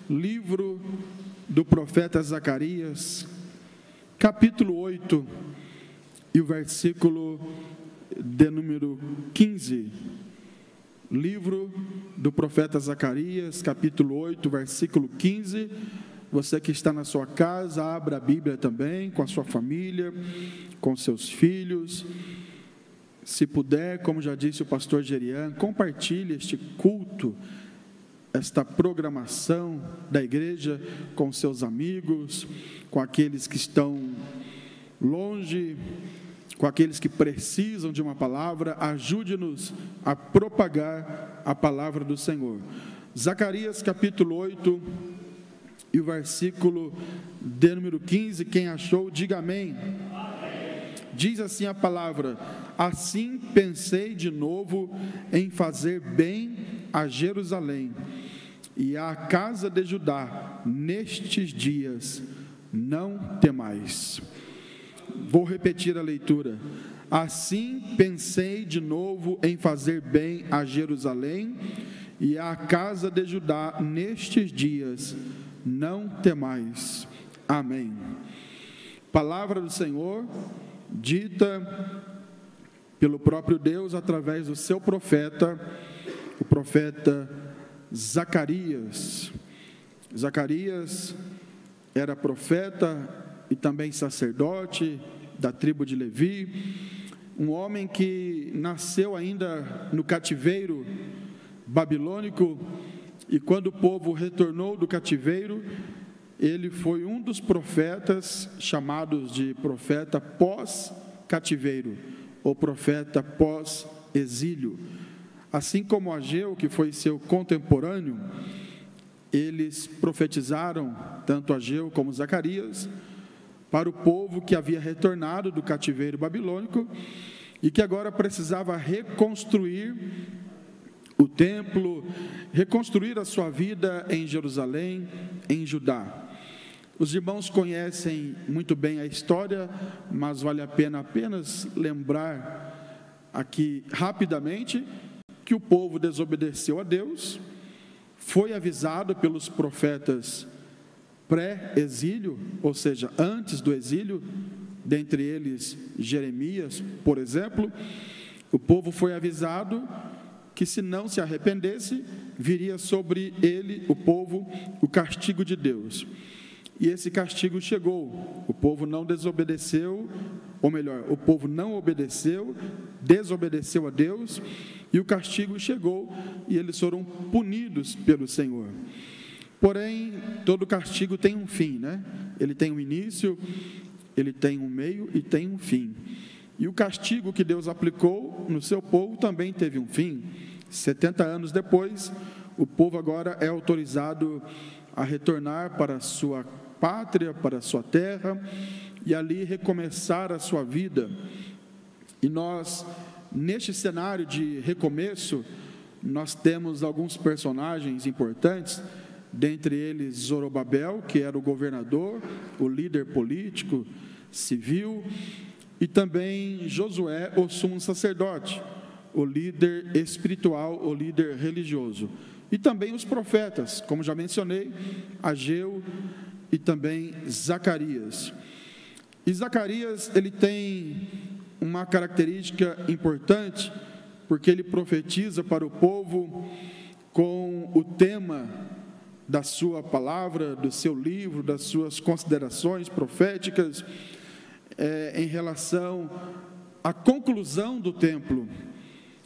livro do profeta Zacarias, capítulo 8, e o versículo de número 15. Livro do profeta Zacarias, capítulo 8, versículo 15. Você que está na sua casa, abra a Bíblia também, com a sua família, com seus filhos. Se puder, como já disse o pastor Gerian, compartilhe este culto, esta programação da igreja com seus amigos, com aqueles que estão longe, com aqueles que precisam de uma palavra. Ajude-nos a propagar a palavra do Senhor. Zacarias capítulo 8 e o versículo de número 15, quem achou, diga amém. Diz assim a palavra: assim pensei de novo em fazer bem a Jerusalém e à casa de Judá nestes dias, não temais. Vou repetir a leitura. Assim pensei de novo em fazer bem a Jerusalém e à casa de Judá nestes dias, não temais. Amém. Palavra do Senhor, dita pelo próprio Deus através do seu profeta, o profeta Zacarias. Zacarias era profeta e também sacerdote da tribo de Levi, um homem que nasceu ainda no cativeiro babilônico, e quando o povo retornou do cativeiro, ele foi um dos profetas chamados de profeta pós-cativeiro, ou profeta pós-exílio. Assim como Ageu, que foi seu contemporâneo, eles profetizaram, tanto Ageu como Zacarias, para o povo que havia retornado do cativeiro babilônico e que agora precisava reconstruir o templo, reconstruir a sua vida em Jerusalém, em Judá. Os irmãos conhecem muito bem a história, mas vale a pena apenas lembrar aqui rapidamente que o povo desobedeceu a Deus, foi avisado pelos profetas pré-exílio, ou seja, antes do exílio, dentre eles Jeremias, por exemplo. O povo foi avisado que se não se arrependesse, viria sobre ele, o povo, o castigo de Deus. E esse castigo chegou. O povo não desobedeceu, ou melhor, o povo não obedeceu, desobedeceu a Deus, e o castigo chegou, e eles foram punidos pelo Senhor. Porém, todo castigo tem um fim, né? Ele tem um início, ele tem um meio e tem um fim. E o castigo que Deus aplicou no seu povo também teve um fim. 70 anos depois, o povo agora é autorizado a retornar para a sua pátria, para a sua terra, e ali recomeçar a sua vida. E nós, neste cenário de recomeço, nós temos alguns personagens importantes, dentre eles Zorobabel, que era o governador, o líder político, civil, e também Josué, o sumo sacerdote, o líder espiritual, o líder religioso. E também os profetas, como já mencionei, Ageu e também Zacarias. E Zacarias, ele tem uma característica importante, porque ele profetiza para o povo com o tema da sua palavra, do seu livro, das suas considerações proféticas, em relação à conclusão do templo.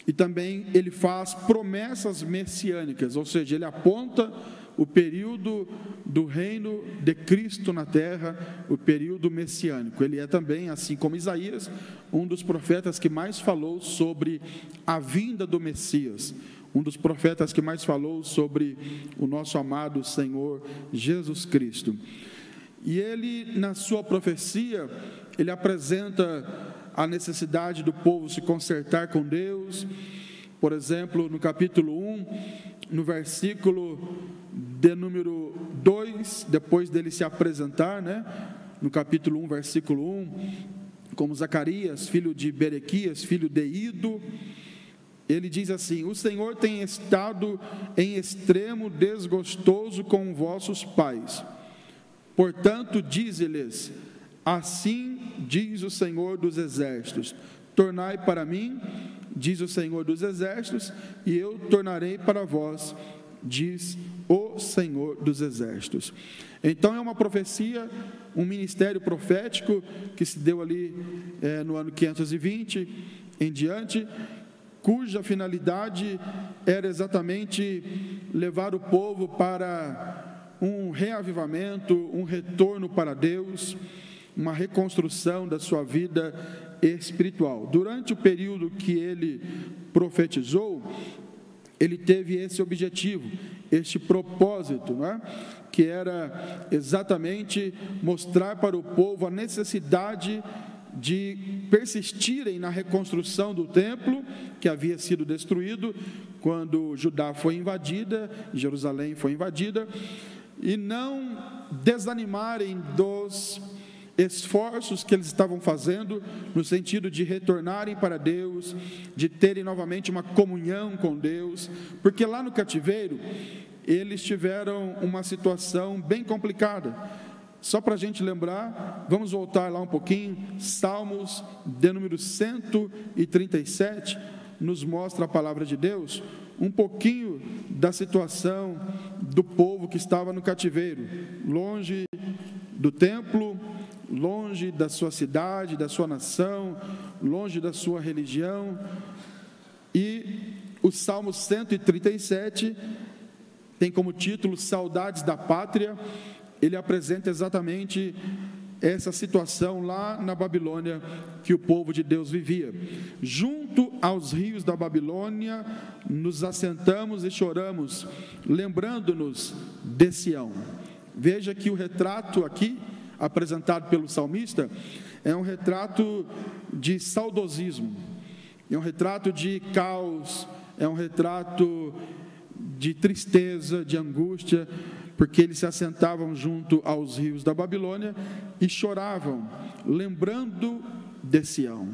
E também ele faz promessas messiânicas, ou seja, ele aponta o período do reino de Cristo na terra, o período messiânico. Ele é também, assim como Isaías, um dos profetas que mais falou sobre a vinda do Messias, um dos profetas que mais falou sobre o nosso amado Senhor Jesus Cristo. E ele, na sua profecia, ele apresenta a necessidade do povo se consertar com Deus. Por exemplo, no capítulo 1, no versículo de número 2, depois dele se apresentar, né? No capítulo 1, versículo 1, como Zacarias, filho de Berequias, filho de Ido, ele diz assim: o Senhor tem estado em extremo desgostoso com vossos pais. Portanto, dize-lhes: assim diz o Senhor dos Exércitos, tornai para mim, diz o Senhor dos Exércitos, e eu tornarei para vós, diz o Senhor dos Exércitos. Então é uma profecia, um ministério profético que se deu ali no ano 520 em diante, cuja finalidade era exatamente levar o povo para um reavivamento, um retorno para Deus, uma reconstrução da sua vida espiritual. Durante o período que ele profetizou, ele teve esse objetivo, este propósito, né? Que era exatamente mostrar para o povo a necessidade de persistirem na reconstrução do templo, que havia sido destruído quando Judá foi invadida, Jerusalém foi invadida, e não desanimarem dos esforços que eles estavam fazendo, no sentido de retornarem para Deus, de terem novamente uma comunhão com Deus, porque lá no cativeiro, eles tiveram uma situação bem complicada. Só para a gente lembrar, vamos voltar lá um pouquinho, Salmos de número 137, nos mostra a palavra de Deus, um pouquinho da situação do povo que estava no cativeiro, longe do templo, longe da sua cidade, da sua nação, longe da sua religião. E o Salmo 137 tem como título Saudades da Pátria. Ele apresenta exatamente essa situação lá na Babilônia que o povo de Deus vivia. Junto aos rios da Babilônia, nos assentamos e choramos, lembrando-nos de Sião. Veja que o retrato aqui, apresentado pelo salmista, é um retrato de saudosismo, é um retrato de caos, é um retrato de tristeza, de angústia, porque eles se assentavam junto aos rios da Babilônia e choravam, lembrando de Sião,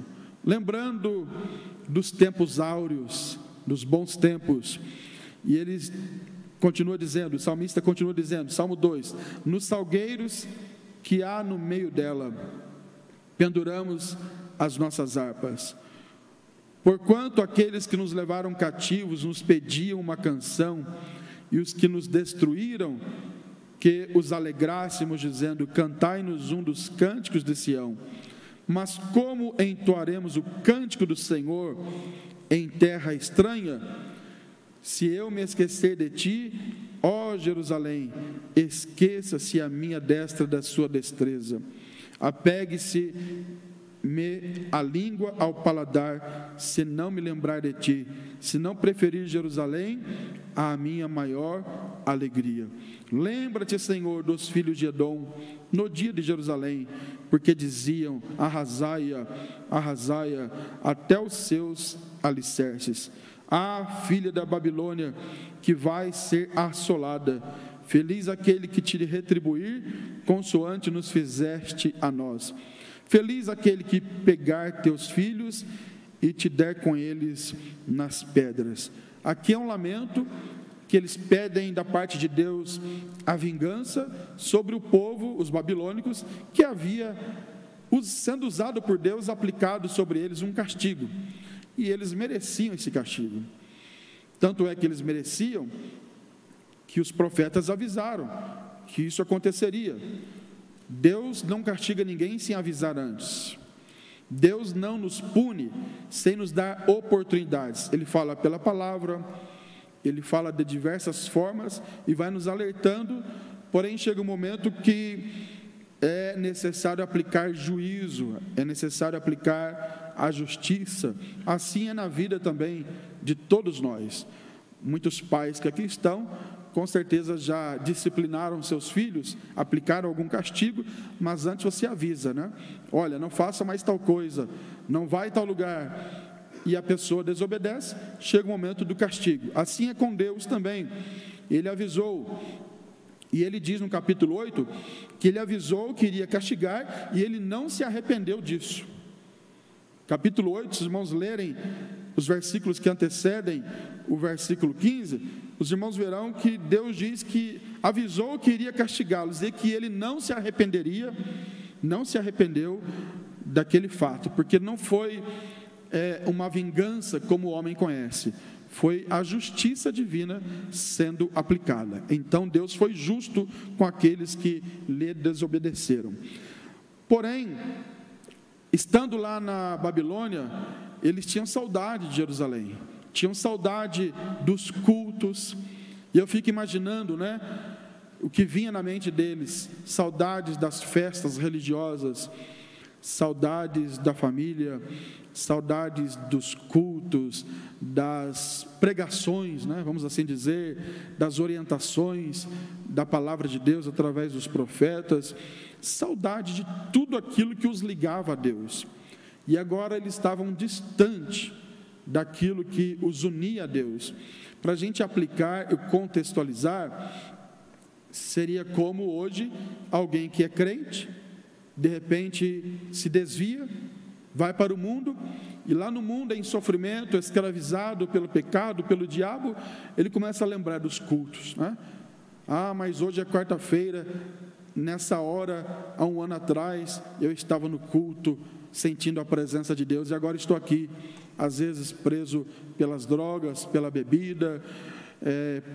lembrando dos tempos áureos, dos bons tempos. E eles continuam dizendo, o salmista continua dizendo, Salmo 2: nos salgueiros que há no meio dela, penduramos as nossas harpas. Porquanto aqueles que nos levaram cativos nos pediam uma canção, e os que nos destruíram, que os alegrássemos, dizendo: cantai-nos um dos cânticos de Sião. Mas como entoaremos o cântico do Senhor em terra estranha? Se eu me esquecer de ti, ó Jerusalém, esqueça-se a minha destra da sua destreza. Apegue-se-me a língua ao paladar, se não me lembrar de ti, se não preferir Jerusalém a minha maior alegria. Lembra-te, Senhor, dos filhos de Edom, no dia de Jerusalém, porque diziam: arrasai-a, arrasai-a, até os seus alicerces. Ah, filha da Babilônia, que vai ser assolada. Feliz aquele que te retribuir, consoante nos fizeste a nós. Feliz aquele que pegar teus filhos e te der com eles nas pedras. Aqui é um lamento que eles pedem da parte de Deus a vingança sobre o povo, os babilônicos, que havia, sendo usado por Deus, aplicado sobre eles um castigo. E eles mereciam esse castigo. Tanto é que eles mereciam que os profetas avisaram que isso aconteceria. Deus não castiga ninguém sem avisar antes. Deus não nos pune sem nos dar oportunidades. Ele fala pela palavra, Ele fala de diversas formas e vai nos alertando, porém chega um momento que é necessário aplicar juízo, é necessário aplicar a justiça. Assim é na vida também de todos nós. Muitos pais que aqui estão, com certeza já disciplinaram seus filhos, aplicaram algum castigo, mas antes você avisa, né? Olha, não faça mais tal coisa, não vai em tal lugar, e a pessoa desobedece, chega o momento do castigo. Assim é com Deus também. Ele avisou, e ele diz no capítulo 8, que ele avisou que iria castigar, e ele não se arrependeu disso. Capítulo 8, se os irmãos lerem os versículos que antecedem o versículo 15, os irmãos verão que Deus diz que avisou que iria castigá-los e que ele não se arrependeu daquele fato, porque não foi uma vingança como o homem conhece, foi a justiça divina sendo aplicada. Então Deus foi justo com aqueles que lhe desobedeceram. Porém, estando lá na Babilônia, eles tinham saudade de Jerusalém, tinham saudade dos cultos, e eu fico imaginando, o que vinha na mente deles: saudades das festas religiosas, saudades da família, saudades dos cultos, das pregações, vamos assim dizer, das orientações da palavra de Deus através dos profetas, saudade de tudo aquilo que os ligava a Deus. E agora eles estavam distantes daquilo que os unia a Deus. Para a gente aplicar e contextualizar, seria como hoje alguém que é crente, de repente se desvia, vai para o mundo, e lá no mundo, em sofrimento, escravizado pelo pecado, pelo diabo, ele começa a lembrar dos cultos, mas hoje é quarta-feira, nessa hora, há um ano atrás, eu estava no culto, sentindo a presença de Deus, e agora estou aqui, às vezes preso pelas drogas, pela bebida,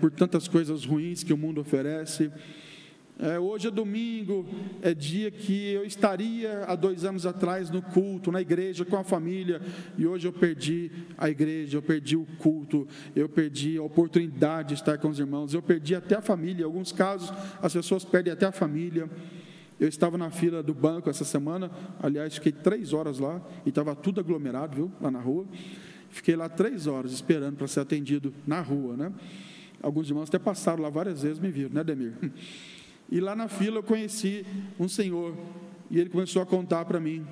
por tantas coisas ruins que o mundo oferece. Hoje é domingo, é dia que eu estaria há 2 anos atrás no culto, na igreja, com a família, e hoje eu perdi a igreja, eu perdi o culto, eu perdi a oportunidade de estar com os irmãos, eu perdi até a família. Em alguns casos, as pessoas perdem até a família. Eu estava na fila do banco essa semana, aliás, fiquei 3 horas lá, e estava tudo aglomerado, viu, lá na rua. Fiquei lá 3 horas esperando para ser atendido na rua, Alguns irmãos até passaram lá várias vezes, me viram, Demir? E lá na fila eu conheci um senhor, e ele começou a contar para mim,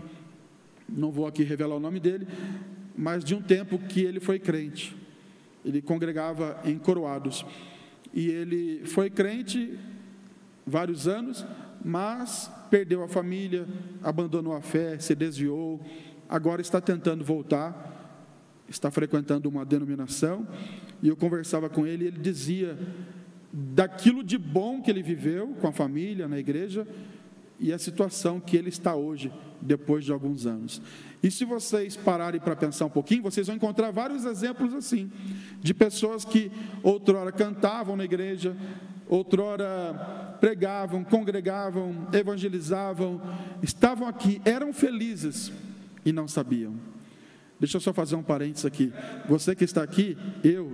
não vou aqui revelar o nome dele, mas de um tempo que ele foi crente. Ele congregava em Coroados, e ele foi crente vários anos, mas perdeu a família, abandonou a fé, se desviou, agora está tentando voltar, está frequentando uma denominação, e eu conversava com ele, e ele dizia daquilo de bom que ele viveu com a família, na igreja, e a situação que ele está hoje, depois de alguns anos. E se vocês pararem para pensar um pouquinho, vocês vão encontrar vários exemplos assim, de pessoas que outrora cantavam na igreja, outrora pregavam, congregavam, evangelizavam, estavam aqui, eram felizes e não sabiam. Deixa eu só fazer um parênteses aqui. Você que está aqui,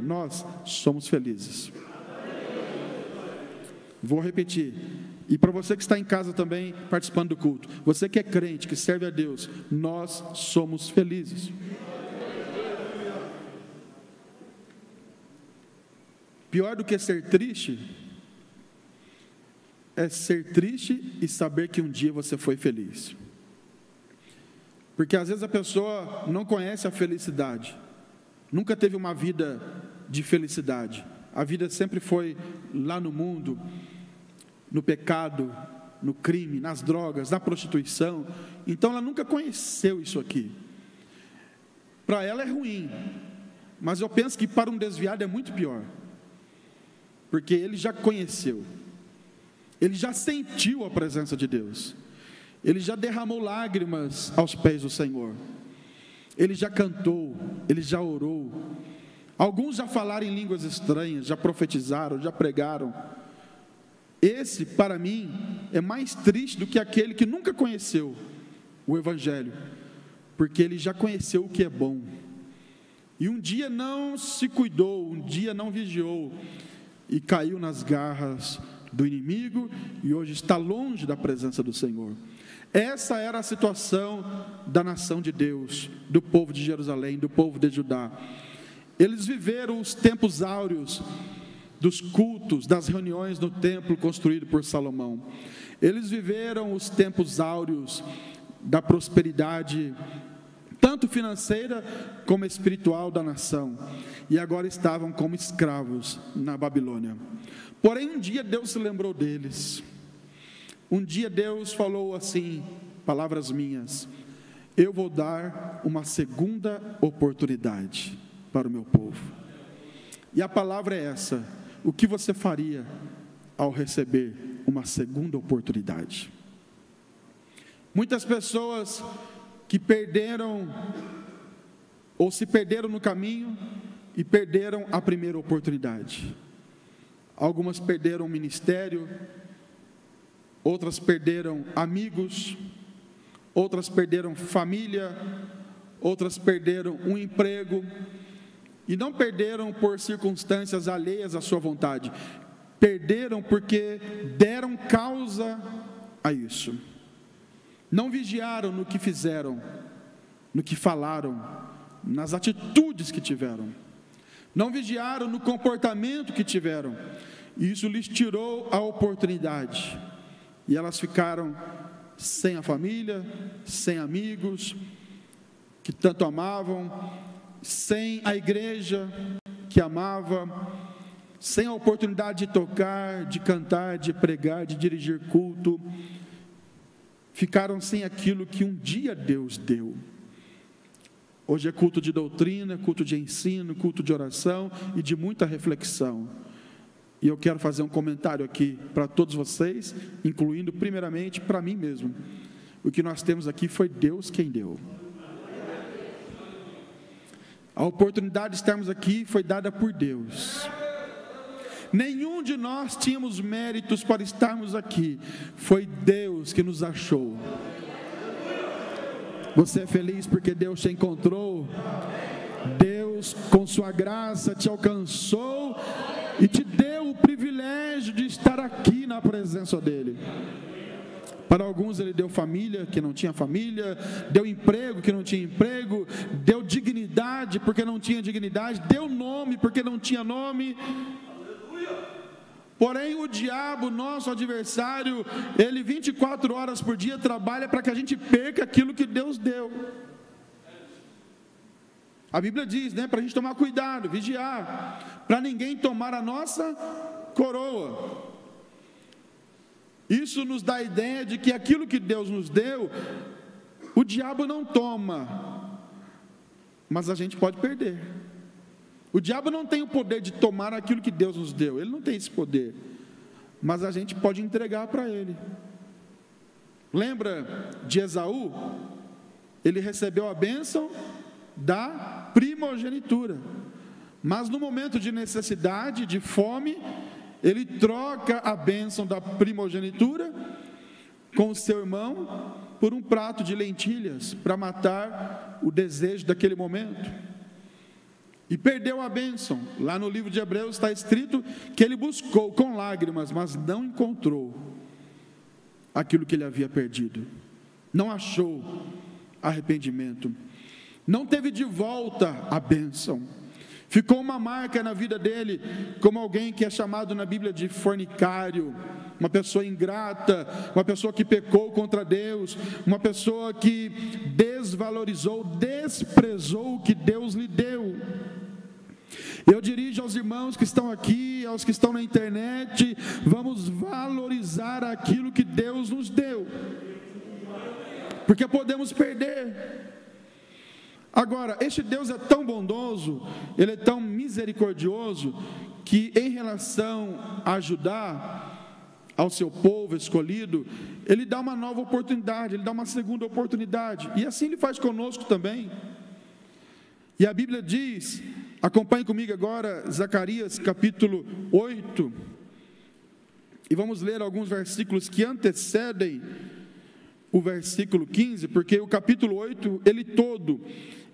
nós somos felizes. Vou repetir, e para você que está em casa também, participando do culto, você que é crente, que serve a Deus, nós somos felizes. Pior do que ser triste, é ser triste e saber que um dia você foi feliz. Porque às vezes a pessoa não conhece a felicidade, nunca teve uma vida de felicidade, a vida sempre foi lá no mundo, no pecado, no crime, nas drogas, na prostituição. Então ela nunca conheceu isso aqui. Para ela é ruim, mas eu penso que para um desviado é muito pior, porque ele já conheceu, ele já sentiu a presença de Deus, ele já derramou lágrimas aos pés do Senhor, ele já cantou, ele já orou, alguns já falaram em línguas estranhas, já profetizaram, já pregaram. Esse, para mim, é mais triste do que aquele que nunca conheceu o Evangelho, porque ele já conheceu o que é bom, e um dia não se cuidou, um dia não vigiou, e caiu nas garras do inimigo, e hoje está longe da presença do Senhor. Essa era a situação da nação de Deus, do povo de Jerusalém, do povo de Judá. Eles viveram os tempos áureos dos cultos, das reuniões no templo construído por Salomão. Eles viveram os tempos áureos da prosperidade, tanto financeira como espiritual da nação, e agora estavam como escravos na Babilônia. Porém, um dia Deus se lembrou deles. Um dia Deus falou assim, palavras minhas: eu vou dar uma segunda oportunidade. para o meu povo. E a palavra é essa: o que você faria ao receber uma segunda oportunidade? Muitas pessoas que perderam ou se perderam no caminho e perderam a primeira oportunidade. Algumas perderam o ministério, outras perderam amigos, outras perderam família, outras perderam um emprego, e não perderam por circunstâncias alheias à sua vontade, perderam porque deram causa a isso. Não vigiaram no que fizeram, no que falaram, nas atitudes que tiveram. Não vigiaram no comportamento que tiveram. E isso lhes tirou a oportunidade. E elas ficaram sem a família, sem amigos que tanto amavam, sem a igreja que amava, sem a oportunidade de tocar, de cantar, de pregar, de dirigir culto. Ficaram sem aquilo que um dia Deus deu. Hoje é culto de doutrina, culto de ensino, culto de oração e de muita reflexão. E eu quero fazer um comentário aqui para todos vocês, incluindo primeiramente para mim mesmo. O que nós temos aqui foi Deus quem deu. A oportunidade de estarmos aqui foi dada por Deus. Nenhum de nós tínhamos méritos para estarmos aqui. Foi Deus que nos achou. Você é feliz porque Deus te encontrou? Deus, com sua graça, te alcançou e te deu o privilégio de estar aqui na presença dEle. Para alguns Ele deu família que não tinha família, deu emprego que não tinha emprego, deu dignidade porque não tinha dignidade, deu nome porque não tinha nome. Porém o diabo, nosso adversário, ele 24 horas por dia trabalha para que a gente perca aquilo que Deus deu. A Bíblia diz, para a gente tomar cuidado, vigiar, para ninguém tomar a nossa coroa. Isso nos dá a ideia de que aquilo que Deus nos deu, o diabo não toma, mas a gente pode perder. O diabo não tem o poder de tomar aquilo que Deus nos deu, ele não tem esse poder, mas a gente pode entregar para ele. Lembra de Esaú? Ele recebeu a bênção da primogenitura, mas no momento de necessidade, de fome, ele troca a bênção da primogenitura com o seu irmão por um prato de lentilhas, para matar o desejo daquele momento. E perdeu a bênção. Lá no livro de Hebreus está escrito que ele buscou com lágrimas, mas não encontrou aquilo que ele havia perdido. Não achou arrependimento. Não teve de volta a bênção. Ficou uma marca na vida dele, como alguém que é chamado na Bíblia de fornicário, uma pessoa ingrata, uma pessoa que pecou contra Deus, uma pessoa que desvalorizou, desprezou o que Deus lhe deu. Eu dirijo aos irmãos que estão aqui, aos que estão na internet, vamos valorizar aquilo que Deus nos deu, porque podemos perder. Agora, este Deus é tão bondoso, Ele é tão misericordioso, que em relação a ajudar ao seu povo escolhido, Ele dá uma nova oportunidade, Ele dá uma segunda oportunidade, e assim Ele faz conosco também. E a Bíblia diz, acompanhe comigo agora, Zacarias capítulo 8, e vamos ler alguns versículos que antecedem o versículo 15, porque o capítulo 8, ele todo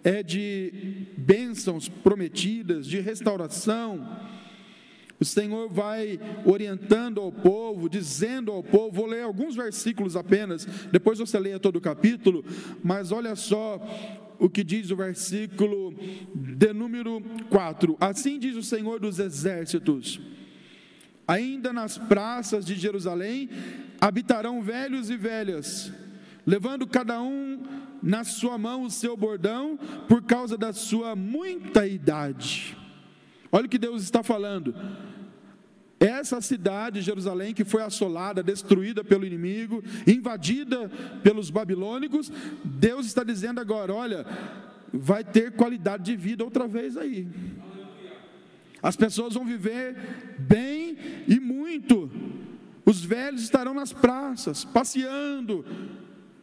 é de bênçãos prometidas, de restauração. O Senhor vai orientando ao povo, dizendo ao povo, vou ler alguns versículos apenas, depois você leia todo o capítulo, mas olha só o que diz o versículo de número 4, assim diz o Senhor dos exércitos, ainda nas praças de Jerusalém habitarão velhos e velhas, levando cada um na sua mão o seu bordão, por causa da sua muita idade. Olha o que Deus está falando. Essa cidade, Jerusalém, que foi assolada, destruída pelo inimigo, invadida pelos babilônicos, Deus está dizendo agora, olha, vai ter qualidade de vida outra vez aí. As pessoas vão viver bem e muito. Os velhos estarão nas praças, passeando,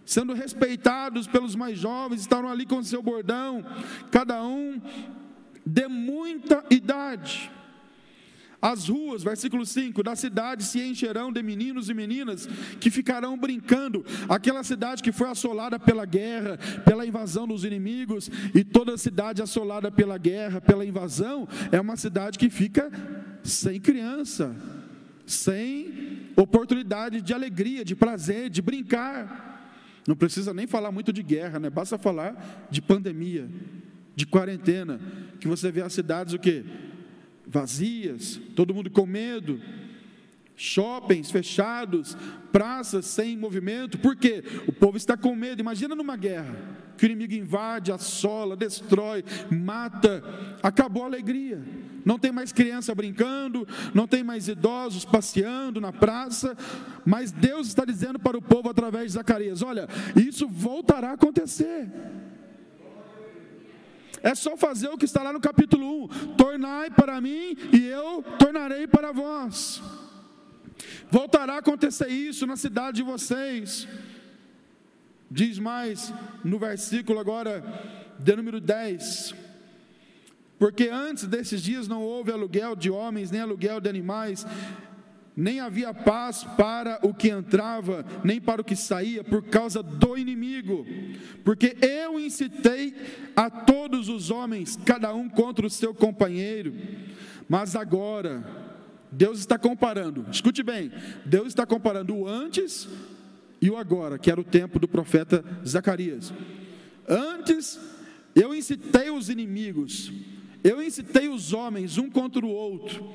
sendo respeitados pelos mais jovens, estarão ali com seu bordão, cada um de muita idade. As ruas, versículo 5, da cidade se encherão de meninos e meninas que ficarão brincando. Aquela cidade que foi assolada pela guerra, pela invasão dos inimigos, e toda cidade assolada pela guerra, pela invasão, é uma cidade que fica sem criança, sem oportunidade de alegria, de prazer, de brincar. Não precisa nem falar muito de guerra, né? Basta falar de pandemia, de quarentena, que você vê as cidades o quê? Vazias, todo mundo com medo, shoppings fechados, praças sem movimento. Por quê? O povo está com medo. Imagina numa guerra, que o inimigo invade, assola, destrói, mata. Acabou a alegria. Não tem mais criança brincando, não tem mais idosos passeando na praça, mas Deus está dizendo para o povo através de Zacarias: olha, isso voltará a acontecer. É só fazer o que está lá no capítulo 1: tornai para mim e eu tornarei para vós. Voltará a acontecer isso na cidade de vocês. Diz mais no versículo agora de número 10: porque antes desses dias não houve aluguel de homens, nem aluguel de animais, nem havia paz para o que entrava, nem para o que saía, por causa do inimigo. Porque eu incitei a todos os homens, cada um contra o seu companheiro. Mas agora, Deus está comparando, escute bem, Deus está comparando o antes e o agora, que era o tempo do profeta Zacarias. Antes, eu incitei os inimigos, eu incitei os homens um contra o outro.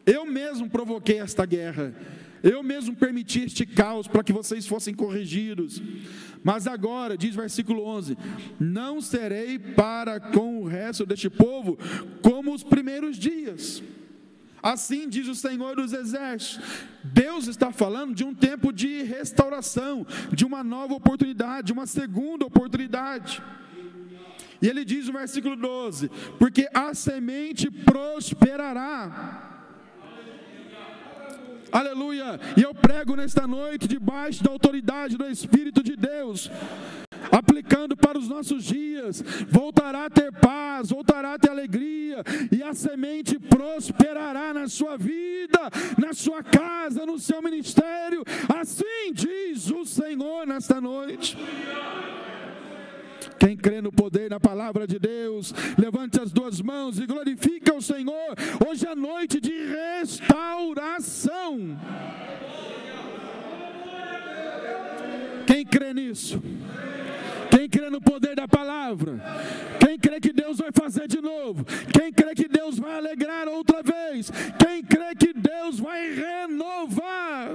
Eu mesmo provoquei esta guerra, eu mesmo permiti este caos para que vocês fossem corrigidos. Mas agora, diz versículo 11: não serei para com o resto deste povo como os primeiros dias. Assim diz o Senhor dos Exércitos. Deus está falando de um tempo de restauração, de uma nova oportunidade, de uma segunda oportunidade. E ele diz no versículo 12: porque a semente prosperará. Aleluia, e eu prego nesta noite debaixo da autoridade do Espírito de Deus, aplicando para os nossos dias. Voltará a ter paz, voltará a ter alegria, e a semente prosperará na sua vida, na sua casa, no seu ministério. Assim diz o Senhor nesta noite. Quem crê no poder da palavra de Deus, levante as duas mãos e glorifique ao Senhor. Hoje é noite de restauração. Quem crê nisso? Quem crê no poder da palavra? Quem crê que Deus vai fazer de novo? Quem crê que Deus vai alegrar outra vez? Quem crê que Deus vai renovar?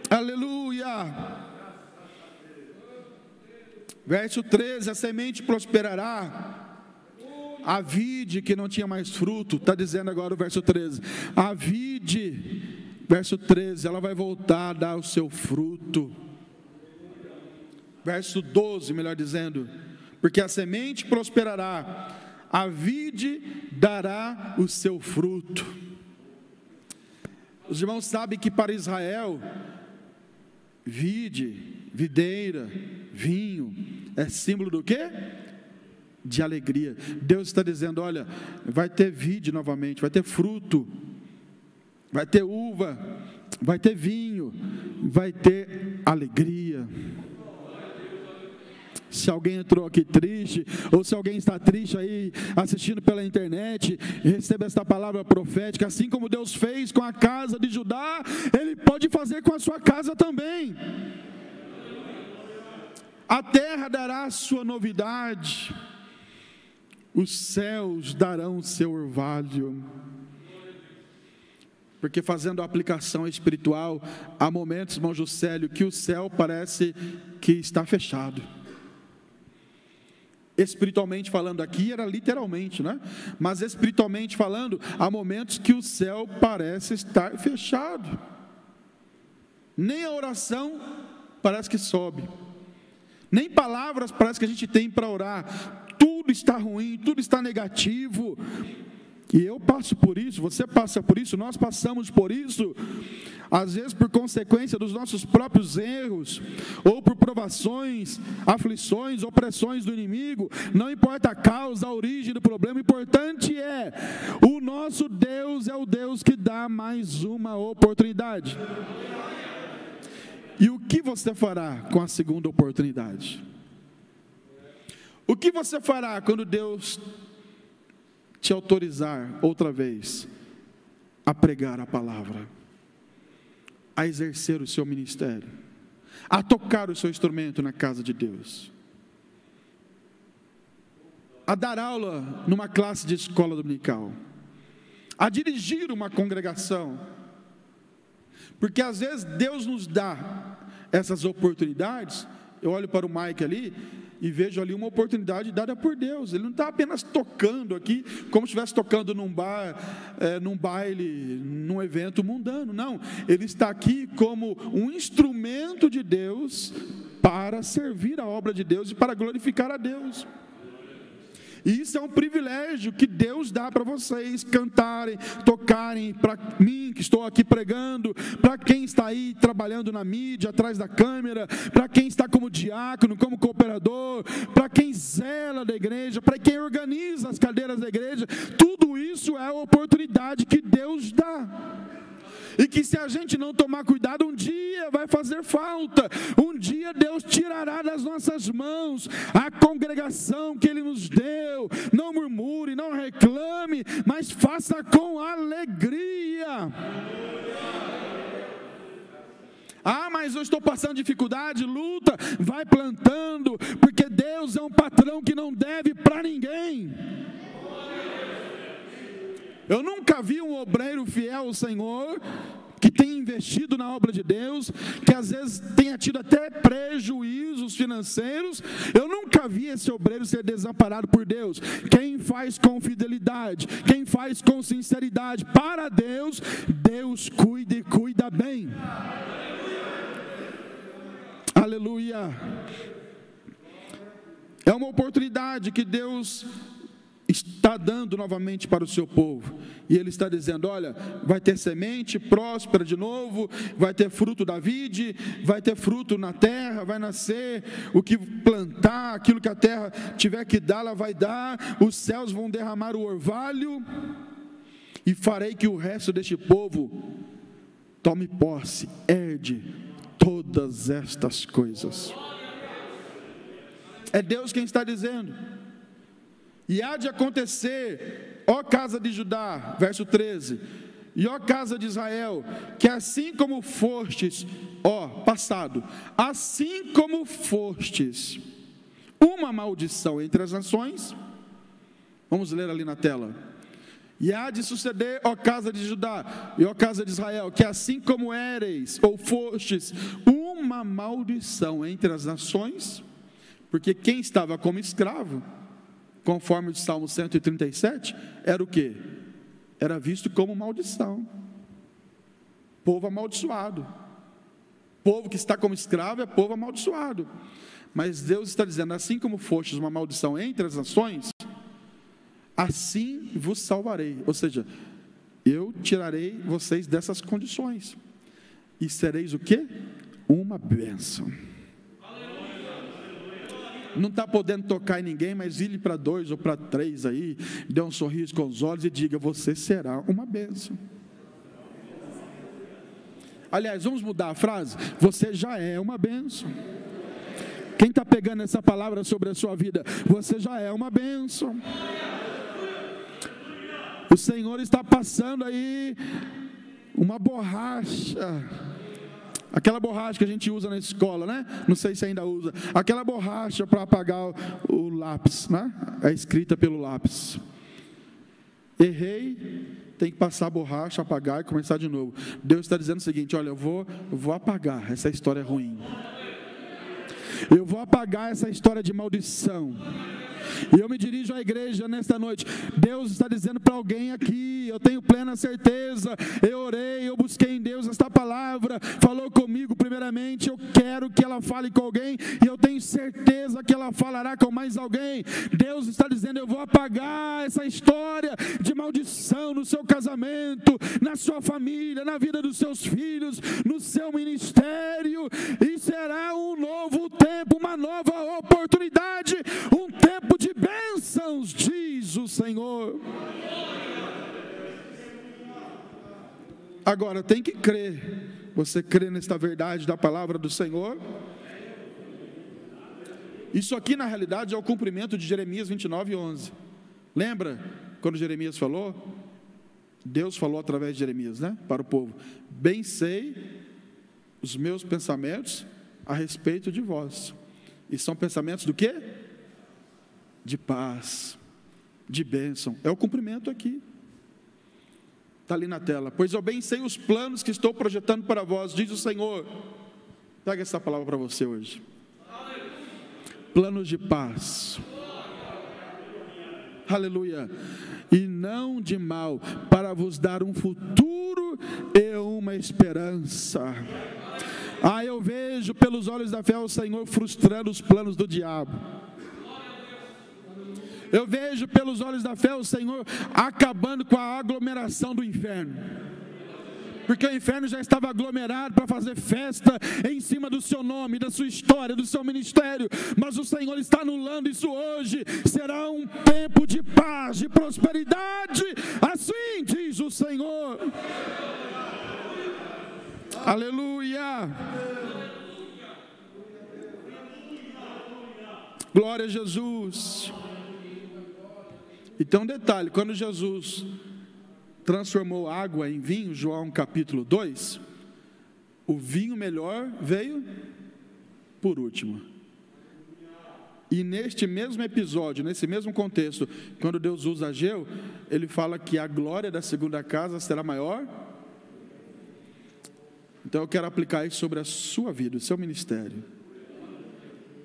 Aleluia. Verso 13: a semente prosperará, a vide que não tinha mais fruto. Está dizendo agora o verso 13: a vide, verso 13, ela vai voltar a dar o seu fruto. Verso 12, melhor dizendo: porque a semente prosperará, a vide dará o seu fruto. Os irmãos sabem que para Israel, vide, videira, vinho, é símbolo do quê? De alegria. Deus está dizendo: olha, vai ter vide novamente, vai ter fruto, vai ter uva, vai ter vinho, vai ter alegria. Se alguém entrou aqui triste, ou se alguém está triste aí, assistindo pela internet, receba esta palavra profética: assim como Deus fez com a casa de Judá, Ele pode fazer com a sua casa também. A terra dará a sua novidade, os céus darão o seu orvalho. Porque fazendo a aplicação espiritual, há momentos, irmão Juscelio, que o céu parece que está fechado. Espiritualmente falando, aqui era literalmente, né? Mas espiritualmente falando, há momentos que o céu parece estar fechado. nem a oração parece que sobe, nem palavras parece que a gente tem para orar. Tudo está ruim, tudo está negativo. E eu passo por isso, você passa por isso, nós passamos por isso, às vezes por consequência dos nossos próprios erros, ou por provações, aflições, opressões do inimigo. Não importa a causa, a origem do problema, o importante é, o nosso Deus é o Deus que dá mais uma oportunidade. E o que você fará com a segunda oportunidade? O que você fará quando Deus te autorizar outra vez a pregar a palavra, a exercer o seu ministério, a tocar o seu instrumento na casa de Deus, a dar aula numa classe de escola dominical, a dirigir uma congregação? Porque às vezes Deus nos dá essas oportunidades. Eu olho para o Mike ali e vejo ali uma oportunidade dada por Deus. Ele não está apenas tocando aqui, como se estivesse tocando num bar, num baile, num evento mundano. Não, ele está aqui como um instrumento de Deus para servir a obra de Deus e para glorificar a Deus. E isso é um privilégio que Deus dá para vocês cantarem, tocarem, para mim que estou aqui pregando, para quem está aí trabalhando na mídia, atrás da câmera, para quem está como diácono, como cooperador, para quem zela da igreja, para quem organiza as cadeiras da igreja. Tudo isso é a oportunidade que Deus dá. E que se a gente não tomar cuidado, um dia vai fazer falta. Um dia Deus tirará das nossas mãos a congregação que Ele nos deu. Não murmure, não reclame, mas faça com alegria. Ah, mas eu estou passando dificuldade, luta. Vai plantando, porque Deus é um patrão que não deve para ninguém. Eu nunca vi um obreiro fiel ao Senhor, que tem investido na obra de Deus, que às vezes tenha tido até prejuízos financeiros. Eu nunca vi esse obreiro ser desamparado por Deus. Quem faz com fidelidade, quem faz com sinceridade para Deus, Deus cuida e cuida bem. Aleluia. É uma oportunidade que Deus está dando novamente para o seu povo, e Ele está dizendo: olha, vai ter semente próspera de novo, vai ter fruto da vide, vai ter fruto na terra, vai nascer o que plantar, aquilo que a terra tiver que dar, ela vai dar, os céus vão derramar o orvalho, e farei que o resto deste povo tome posse, herde todas estas coisas. É Deus quem está dizendo. E há de acontecer, ó casa de Judá, verso 13, e ó casa de Israel, que assim como fostes, ó, passado, assim como fostes uma maldição entre as nações, vamos ler ali na tela, e há de suceder, ó casa de Judá, e ó casa de Israel, que assim como éreis, ou fostes uma maldição entre as nações, porque quem estava como escravo, conforme o Salmo 137, era o quê? Era visto como maldição. Povo amaldiçoado. Povo que está como escravo é povo amaldiçoado. Mas Deus está dizendo: assim como fostes uma maldição entre as nações, assim vos salvarei. Ou seja, eu tirarei vocês dessas condições. E sereis o quê? Uma bênção. Não está podendo tocar em ninguém, mas vire para 2 ou para 3 aí, dê um sorriso com os olhos e diga: você será uma bênção. Aliás, vamos mudar a frase: você já é uma bênção. Quem está pegando essa palavra sobre a sua vida? Você já é uma bênção. O Senhor está passando aí uma borracha, aquela borracha que a gente usa na escola, né? Não sei se ainda usa. Aquela borracha para apagar o lápis, né? É escrita pelo lápis. Errei, tem que passar a borracha, apagar e começar de novo. Deus está dizendo o seguinte: olha, eu vou apagar essa história ruim. Eu vou apagar essa história de maldição. E eu me dirijo à igreja nesta noite. Deus está dizendo para alguém aqui, eu tenho plena certeza, eu orei, eu busquei em Deus esta palavra, falou comigo primeiramente, eu quero que ela fale com alguém, e eu tenho certeza que ela falará com mais alguém. Deus está dizendo, eu vou apagar essa história de maldição no seu casamento, na sua família, na vida dos seus filhos, no seu ministério, e será um novo tempo, uma nova oportunidade, um tempo de bênçãos, diz o Senhor. Agora tem que crer. Você crê nesta verdade da palavra do Senhor? Isso aqui na realidade é o cumprimento de Jeremias 29:11. Lembra quando Jeremias falou? Deus falou através de Jeremias, né? Para o povo: bem sei os meus pensamentos a respeito de vós. E são pensamentos do quê? De paz, de bênção. É o cumprimento aqui. Está ali na tela. Pois eu bem sei os planos que estou projetando para vós, diz o Senhor. Pega essa palavra para você hoje. Planos de paz. Aleluia. E não de mal, para vos dar um futuro e uma esperança. Eu vejo pelos olhos da fé o Senhor frustrando os planos do diabo. Eu vejo pelos olhos da fé o Senhor acabando com a aglomeração do inferno. Porque o inferno já estava aglomerado para fazer festa em cima do seu nome, da sua história, do seu ministério. Mas o Senhor está anulando isso hoje. Será um tempo de paz, de prosperidade. Assim diz o Senhor. Aleluia. Glória a Jesus. Então, detalhe, quando Jesus transformou água em vinho, João capítulo 2, o vinho melhor veio por último. E neste mesmo episódio, nesse mesmo contexto, quando Deus usa Ageu, ele fala que a glória da segunda casa será maior. Então eu quero aplicar isso sobre a sua vida, o seu ministério.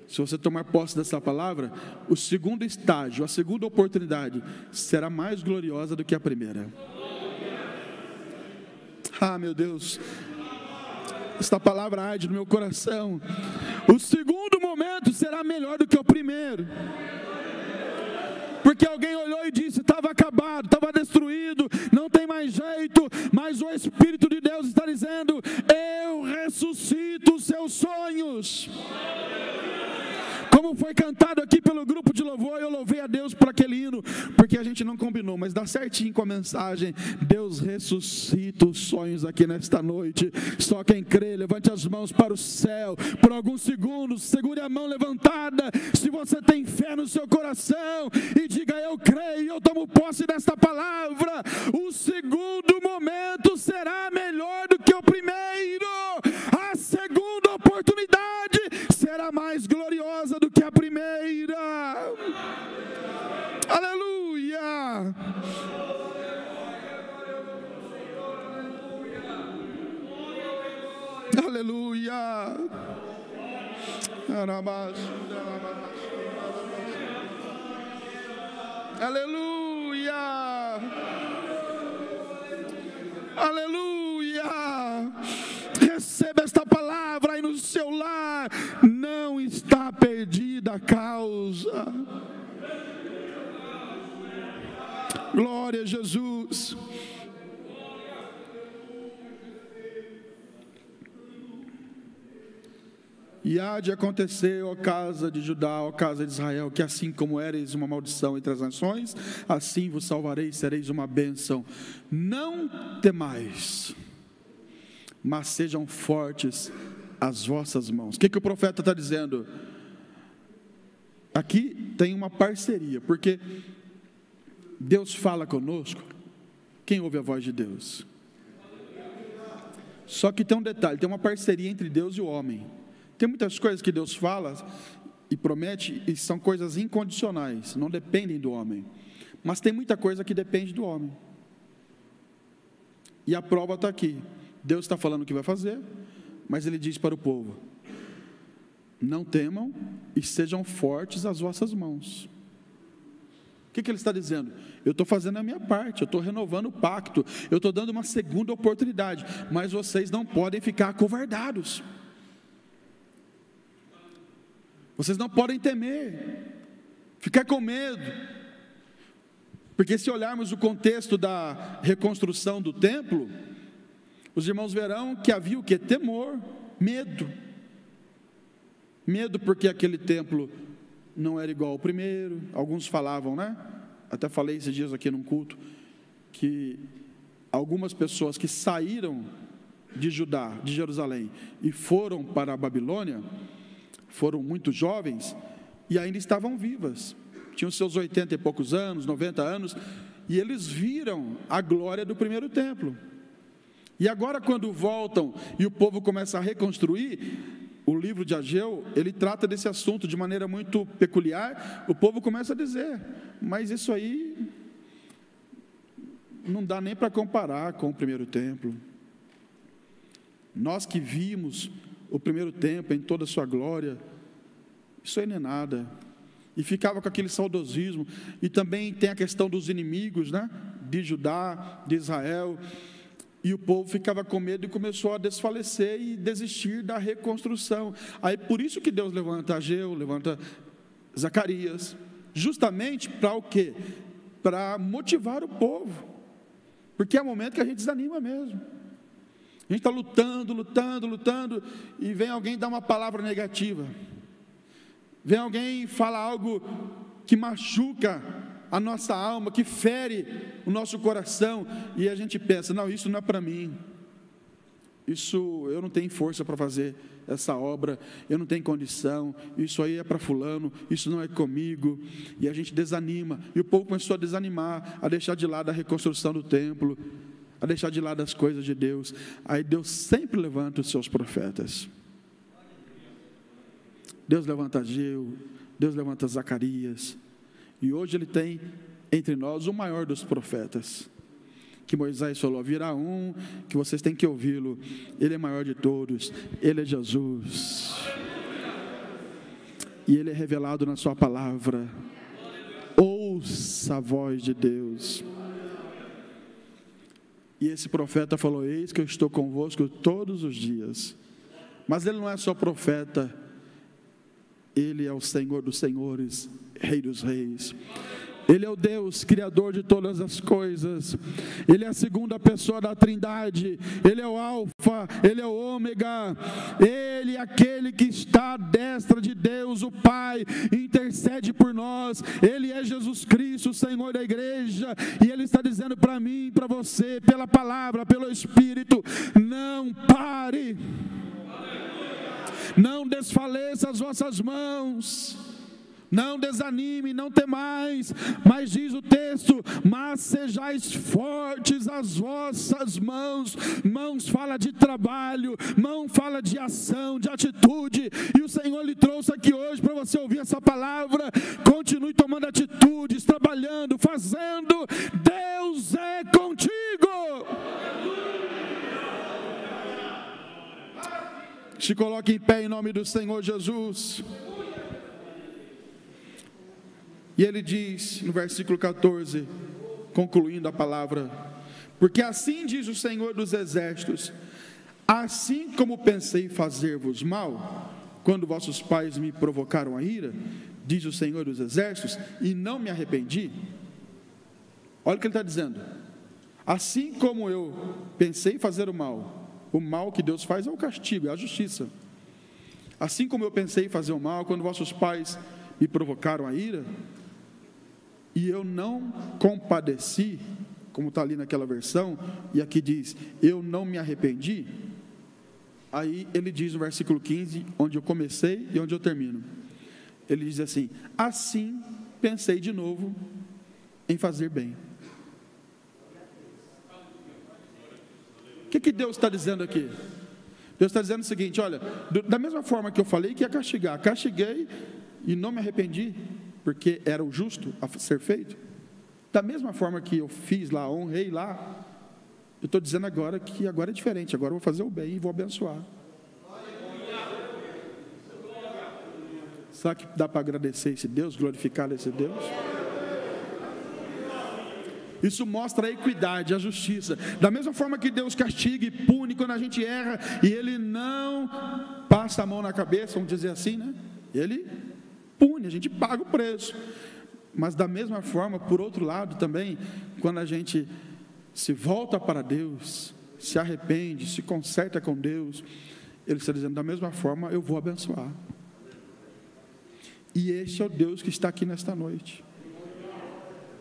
Se você tomar posse dessa palavra, o segundo estágio, a segunda oportunidade, será mais gloriosa do que a primeira. Meu Deus, esta palavra arde no meu coração. O segundo momento será melhor do que o primeiro. Porque alguém olhou e disse: estava acabado, estava destruído, não tem mais jeito. Mas o Espírito de Deus está dizendo: eu ressuscito os seus sonhos. Como foi cantado aqui pelo grupo de louvor, eu louvei a Deus por aquele hino, porque a gente não combinou, mas dá certinho com a mensagem. Deus ressuscita os sonhos aqui nesta noite. Só quem crê, levante as mãos para o céu, por alguns segundos, segure a mão levantada, se você tem fé no seu coração, e diga: eu creio, eu tomo posse desta palavra. O segundo momento será melhor do que o primeiro. A segunda oportunidade será mais gloriosa do que a primeira. Aleluia. Aleluia. Aleluia. Aleluia. Receba esta palavra aí no seu lar. Não está perdida a causa. Glória a Jesus. E há de acontecer, ó casa de Judá, ó casa de Israel, que assim como ereis uma maldição entre as nações, assim vos salvarei e sereis uma bênção. Não temais, mas sejam fortes as vossas mãos. O que o profeta está dizendo? Aqui tem uma parceria, porque Deus fala conosco. Quem ouve a voz de Deus? Só que tem um detalhe, tem uma parceria entre Deus e o homem. Tem muitas coisas que Deus fala e promete, e são coisas incondicionais, não dependem do homem. Mas tem muita coisa que depende do homem. E a prova está aqui. Deus está falando o que vai fazer, mas Ele diz para o povo: não temam e sejam fortes as vossas mãos. que ele está dizendo? Eu estou fazendo a minha parte, eu estou renovando o pacto, eu estou dando uma segunda oportunidade, mas vocês não podem ficar acovardados, vocês não podem temer, ficar com medo, porque se olharmos o contexto da reconstrução do templo, os irmãos verão que havia o que? Temor, medo porque aquele templo não era igual ao primeiro. Alguns falavam, né? Até falei esses dias aqui num culto, que algumas pessoas que saíram de Judá, de Jerusalém, e foram para a Babilônia, foram muito jovens, e ainda estavam vivas, tinham seus 80 e poucos anos, 90 anos, e eles viram a glória do primeiro templo. E agora quando voltam, e o povo começa a reconstruir, o livro de Ageu, ele trata desse assunto de maneira muito peculiar. O povo começa a dizer, mas isso aí não dá nem para comparar com o primeiro templo. Nós que vimos o primeiro templo em toda a sua glória, isso aí não é nada. E ficava com aquele saudosismo. E também tem a questão dos inimigos, né? De Judá, de Israel. E o povo ficava com medo e começou a desfalecer e desistir da reconstrução. Aí por isso que Deus levanta Ageu, levanta Zacarias, justamente para o quê? Para motivar o povo, porque é o momento que a gente desanima mesmo. A gente está lutando, e vem alguém dar uma palavra negativa, vem alguém falar algo que machuca a nossa alma, que fere o nosso coração, e a gente pensa, não, isso não é para mim, isso eu não tenho força para fazer essa obra, eu não tenho condição, isso aí é para fulano, isso não é comigo, e a gente desanima, e o povo começou a desanimar, a deixar de lado a reconstrução do templo, a deixar de lado as coisas de Deus. Aí Deus sempre levanta os seus profetas, Deus levanta Ageu, Deus levanta Zacarias, e hoje ele tem entre nós o maior dos profetas, que Moisés falou, virá um que vocês têm que ouvi-lo, ele é maior de todos, ele é Jesus, e ele é revelado na sua palavra. Ouça a voz de Deus. E esse profeta falou, eis que eu estou convosco todos os dias. Mas ele não é só profeta, ele é o Senhor dos senhores, Rei dos reis. Ele é o Deus, Criador de todas as coisas. Ele é a segunda pessoa da Trindade. Ele é o Alfa, Ele é o Ômega. Ele é aquele que está à destra de Deus, o Pai, intercede por nós. Ele é Jesus Cristo, o Senhor da igreja. E Ele está dizendo para mim e para você, pela palavra, pelo Espírito, não pare. Não desfaleça as vossas mãos. Não desanime, não temais, mas diz o texto, mas sejais fortes as vossas mãos. Mãos fala de trabalho, mão fala de ação, de atitude, e o Senhor lhe trouxe aqui hoje para você ouvir essa palavra. Continue tomando atitudes, trabalhando, fazendo, Deus é contigo. Se coloque em pé em nome do Senhor Jesus. E ele diz no versículo 14, concluindo a palavra, porque assim diz o Senhor dos exércitos, assim como pensei fazer-vos mal, quando vossos pais me provocaram a ira, diz o Senhor dos exércitos, e não me arrependi. Olha o que ele está dizendo, assim como eu pensei fazer o mal que Deus faz é o castigo, é a justiça. Assim como eu pensei fazer o mal, quando vossos pais me provocaram a ira, e eu não compadeci, como está ali naquela versão, e aqui diz, eu não me arrependi. Aí ele diz no versículo 15, onde eu comecei e onde eu termino. Ele diz assim, assim pensei de novo em fazer bem. O que Deus está dizendo aqui? Deus está dizendo o seguinte, olha, da mesma forma que eu falei que ia castigar, castiguei e não me arrependi, porque era o justo a ser feito. Da mesma forma que eu fiz lá, honrei lá, eu estou dizendo agora que agora é diferente, agora eu vou fazer o bem e vou abençoar. Será que dá para agradecer esse Deus, glorificar esse Deus? Isso mostra a equidade, a justiça. Da mesma forma que Deus castiga e pune quando a gente erra, e Ele não passa a mão na cabeça, vamos dizer assim, né? Ele pune, a gente paga o preço. Mas da mesma forma, por outro lado também, quando a gente se volta para Deus, se arrepende, se conserta com Deus, Ele está dizendo, da mesma forma eu vou abençoar. E este é o Deus que está aqui nesta noite.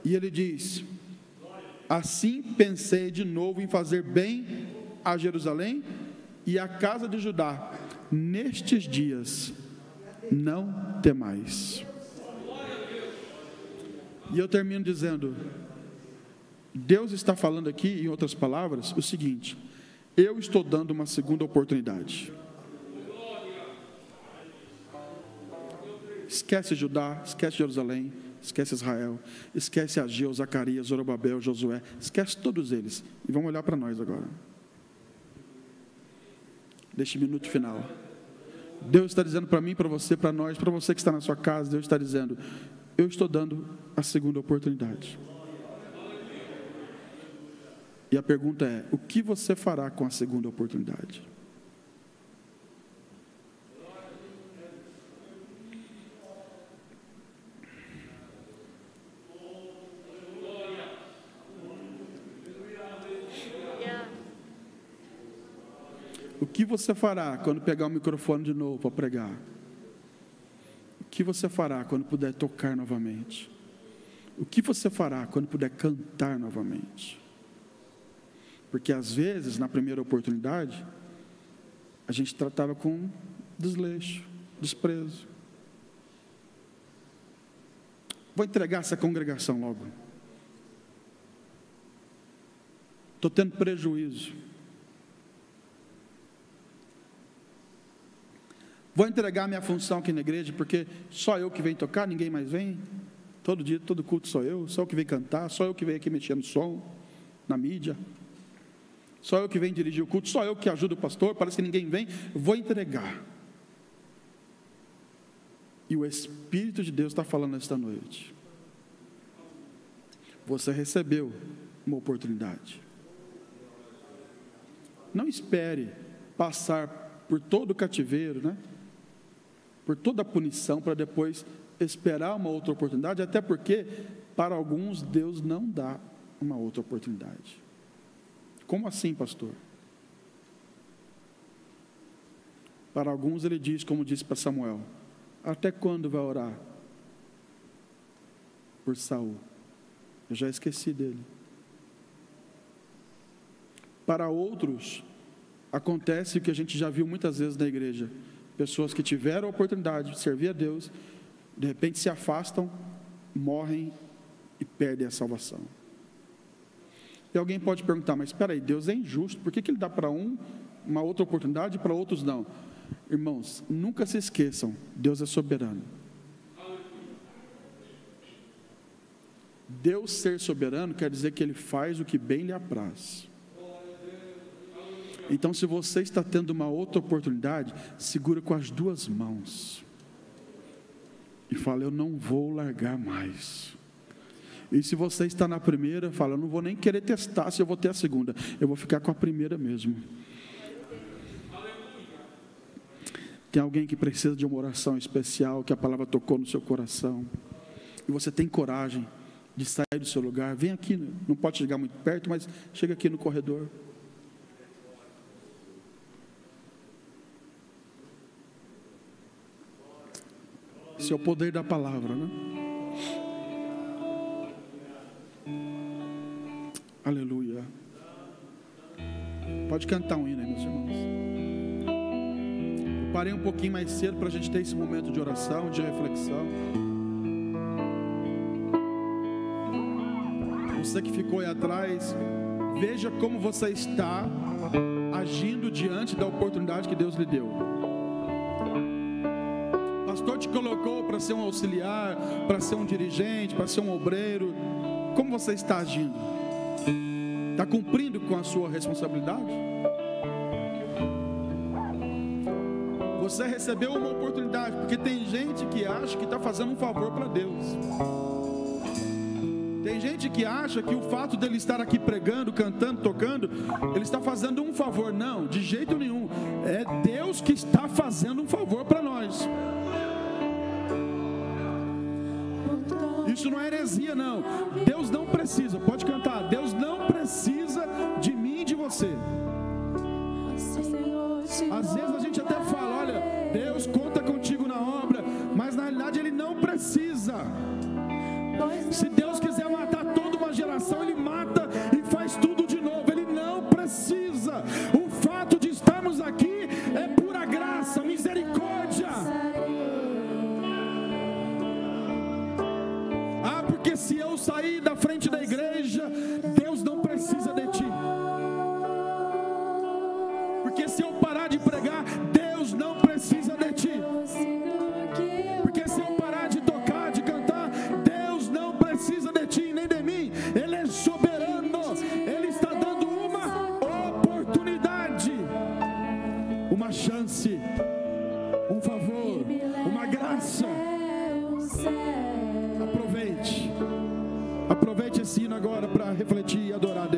E Ele diz: assim pensei de novo em fazer bem a Jerusalém e à casa de Judá. Nestes dias, não temais. E eu termino dizendo, Deus está falando aqui, em outras palavras, o seguinte: eu estou dando uma segunda oportunidade. Esquece Judá, esquece Jerusalém, esquece Israel, esquece Ageu, Zacarias, Zorobabel, Josué, esquece todos eles. E vamos olhar para nós agora. Deste minuto final. Deus está dizendo para mim, para você, para nós, para você que está na sua casa, Deus está dizendo: eu estou dando a segunda oportunidade. E a pergunta é: o que você fará com a segunda oportunidade? O que você fará quando pegar o microfone de novo para pregar? O que você fará quando puder tocar novamente? O que você fará quando puder cantar novamente? Porque às vezes, na primeira oportunidade, a gente tratava com desleixo, desprezo. Vou entregar essa congregação logo. Estou tendo prejuízo. Vou entregar minha função aqui na igreja, porque só eu que venho tocar, ninguém mais vem. Todo dia, todo culto sou eu que venho cantar, só eu que venho aqui mexer no som, na mídia. Só eu que venho dirigir o culto, só eu que ajudo o pastor, parece que ninguém vem. Vou entregar. E o Espírito de Deus está falando esta noite. Você recebeu uma oportunidade. Não espere passar por todo o cativeiro, né? Por toda a punição, para depois esperar uma outra oportunidade, até porque, para alguns, Deus não dá uma outra oportunidade. Como assim, pastor? Para alguns Ele diz, como disse para Samuel: até quando vai orar por Saul? Eu já esqueci dele. Para outros, acontece o que a gente já viu muitas vezes na igreja: pessoas que tiveram a oportunidade de servir a Deus, de repente se afastam, morrem e perdem a salvação. E alguém pode perguntar: mas espera aí, Deus é injusto, por que Ele dá para um uma outra oportunidade e para outros não? Irmãos, nunca se esqueçam, Deus é soberano. Deus ser soberano quer dizer que Ele faz o que bem lhe apraz. Então, se você está tendo uma outra oportunidade, segura com as duas mãos e fala: eu não vou largar mais. E se você está na primeira, fala: eu não vou nem querer testar se eu vou ter a segunda, eu vou ficar com a primeira mesmo. Tem alguém que precisa de uma oração especial, que a palavra tocou no seu coração, e você tem coragem de sair do seu lugar? Vem aqui, não pode chegar muito perto, mas chega aqui no corredor. Esse é o poder da palavra, né? Aleluia. Pode cantar um hino aí, meus irmãos. Eu parei um pouquinho mais cedo para a gente ter esse momento de oração, de reflexão. Você que ficou aí atrás, veja como você está agindo diante da oportunidade que Deus lhe deu. O pastor te colocou para ser um auxiliar, para ser um dirigente, para ser um obreiro. Como você está agindo? Está cumprindo com a sua responsabilidade? Você recebeu uma oportunidade, porque tem gente que acha que está fazendo um favor para Deus. Tem gente que acha que o fato dele estar aqui pregando, cantando, tocando, ele está fazendo um favor. Não, de jeito nenhum. É Deus que está fazendo um favor para nós. Isso não é heresia, não. Deus não precisa, pode cantar. Deus não precisa de mim e de você. Às vezes a gente até fala, olha, Deus conta contigo na obra, mas na realidade Ele não precisa. Se Deus quiser matar toda uma geração, Ele mata e faz tudo de novo. Ele não precisa. O fato de estarmos aqui é pura graça, misericórdia. Ah, porque se eu sair da frente da igreja, Deus não precisa de ti. Porque se eu parar de pregar, Deus não precisa de ti. Porque se eu parar de tocar, de cantar, Deus não precisa de ti nem de mim. Ele é soberano. Ele está dando uma oportunidade, uma chance, um favor, uma graça. Aproveite esse hino agora para refletir e adorar a Deus.